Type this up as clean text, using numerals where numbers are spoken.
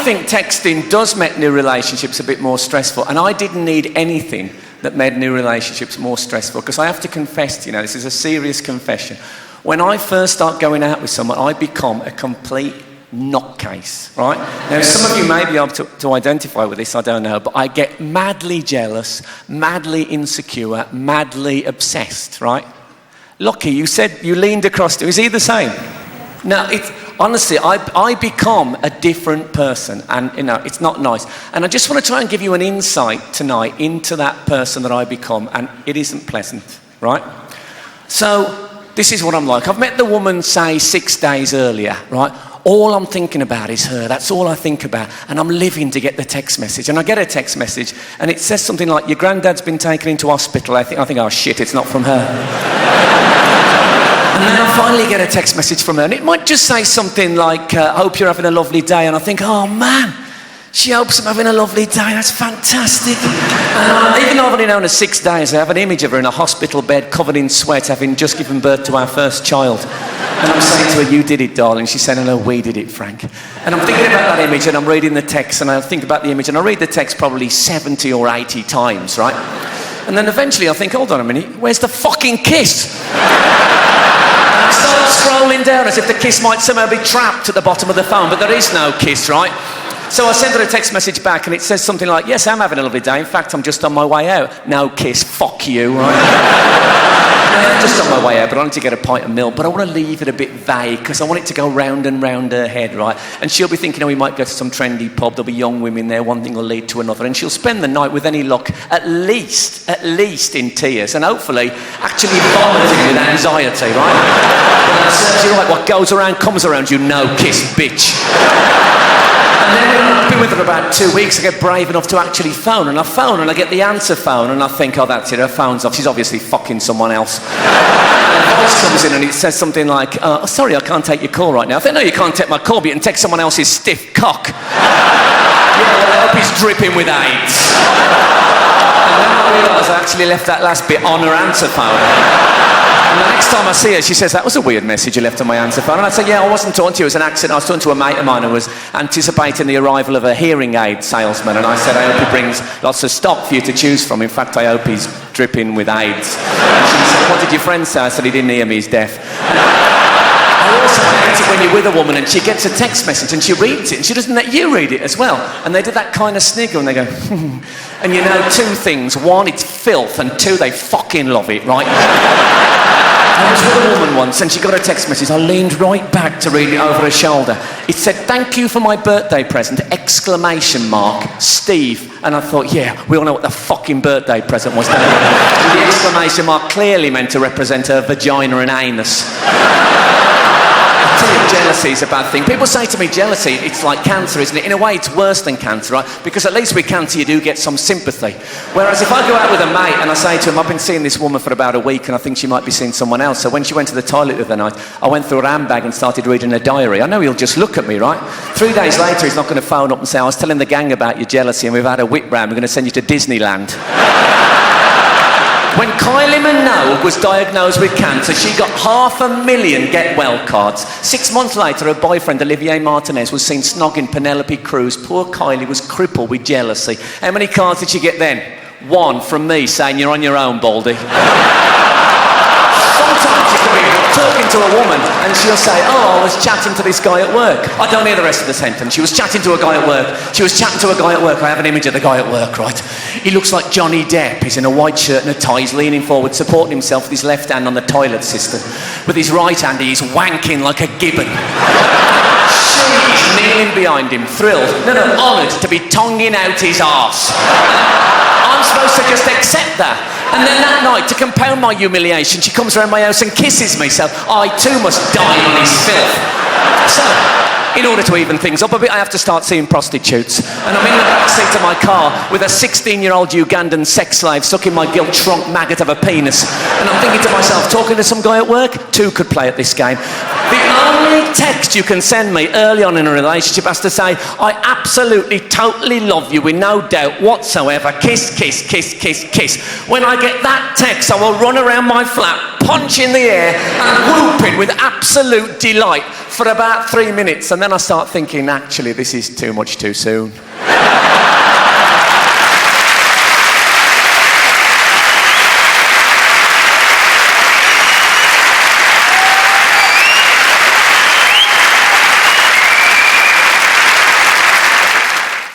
think texting does make new relationships a bit more stressful, and I didn't need anything that made new relationships more stressful, because I have to confess, you know, this is a serious confession. When I first start going out with someone, I become a complete nutcase, right? Now, some of you may be able to identify with this, I don't know, but I get madly jealous, madly insecure, madly obsessed, right? Lucky, you said you leaned across to him. Is he the same? No, honestly, I become a different person, and you know, it's not nice. And I just want to try and give you an insight tonight into that person that I become, and it isn't pleasant, right? So, this is what I'm like. I've met the woman, say, 6 days earlier, right? All I'm thinking about is her. That's all I think about. And I'm living to get the text message. And I get a text message, and it says something like, your granddad's been taken into hospital. I think, oh shit, it's not from her. And then I finally get a text message from her, and it might just say something like, hope you're having a lovely day. And I think, oh man, she hopes I'm having a lovely day. That's fantastic. And even though I've only known her 6 days, I have an image of her in a hospital bed covered in sweat, having just given birth to our first child. And I'm saying to her, you did it, darling. She's saying, no, we did it, Frank. And I'm thinking about that image, and I'm reading the text, and I think about the image, and I read the text probably 70 or 80 times, right? And then eventually I think, hold on a minute, where's the fucking kiss? I start scrolling down as if the kiss might somehow be trapped at the bottom of the phone, but there is no kiss, right? So I send her a text message back, and it says something like, yes, I'm having a lovely day. In fact, I'm just on my way out. No kiss, fuck you, right? I'm just on my way out, but I need to get a pint of milk. But I want to leave it a bit vague, because I want it to go round and round her head, right? And she'll be thinking, oh, we might go to some trendy pub. There'll be young women there. One thing will lead to another. And she'll spend the night, with any luck, at least in tears. And hopefully actually vomiting with anxiety, right? But serves you right. What goes around comes around, you no-kiss bitch. And then I've been with her about 2 weeks. I get brave enough to actually phone, and I phone, and I get the answer phone, and I think, oh, that's it, her phone's off. She's obviously fucking someone else. And a voice comes in, and it says something like, oh, sorry, I can't take your call right now. I think, no, you can't take my call, but you can take someone else's stiff cock. Yeah, well, I hope he's dripping with AIDS. And then I realised I actually left that last bit on her answer phone. And the next time I see her, she says, that was a weird message you left on my answer phone. And I said, yeah, I wasn't talking to you, it was an accident. I was talking to a mate of mine who was anticipating the arrival of a hearing aid salesman. And I said, I hope he brings lots of stock for you to choose from. In fact, I hope he's dripping with AIDS. And she said, what did your friend say? I said, he didn't hear me, he's deaf. I also hate it when you're with a woman and she gets a text message and she reads it and she doesn't let you read it as well. And they do that kind of sniggle and they go, and you know two things. One, it's filth, and two, they fucking love it, right? I was with a woman once and she got a text message. I leaned right back to read it over her shoulder. It said, thank you for my birthday present, exclamation mark, Steve. And I thought, yeah, we all know what the fucking birthday present was. The exclamation mark clearly meant to represent her vagina and anus. I tell you, jealousy is a bad thing. People say to me, jealousy, it's like cancer, isn't it? In a way, it's worse than cancer, right? Because at least with cancer, you do get some sympathy. Whereas if I go out with a mate and I say to him, I've been seeing this woman for about a week and I think she might be seeing someone else. So when she went to the toilet the other night, I went through her handbag and started reading her diary. I know he'll just look at me, right? 3 days later, he's not going to phone up and say, I was telling the gang about your jealousy and we've had a whip round. We're going to send you to Disneyland. When Kylie Minogue was diagnosed with cancer, she got 500,000 get well cards. 6 months later, her boyfriend, Olivier Martinez, was seen snogging Penelope Cruz. Poor Kylie was crippled with jealousy. How many cards did she get then? 1 from me saying, you're on your own, Baldy. Sometimes you can be talking to a woman and she'll say, oh, I was chatting to this guy at work. I don't hear the rest of the sentence. She was chatting to a guy at work. She was chatting to a guy at work. I have an image of the guy at work, right? He looks like Johnny Depp. He's in a white shirt and a tie. He's leaning forward, supporting himself with his left hand on the toilet system. With his right hand, he's wanking like a gibbon. She's kneeling behind him, thrilled, honoured to be tonguing out his arse. I'm supposed to just accept that. And then that night, to compound my humiliation, she comes around my house and kisses me, so I too must die on his filth. So, in order to even things up a bit, I have to start seeing prostitutes. And I'm in the backseat of my car with a 16-year-old Ugandan sex slave sucking my guilt-shrunk maggot of a penis. And I'm thinking to myself, talking to some guy at work? 2 could play at this game. The only text you can send me early on in a relationship has to say, I absolutely, totally love you with no doubt whatsoever. Kiss, kiss, kiss, kiss, kiss. When I get that text, I will run around my flat, punching the air and whooping with absolute delight for about 3 minutes. And then I start thinking, actually, this is too much too soon.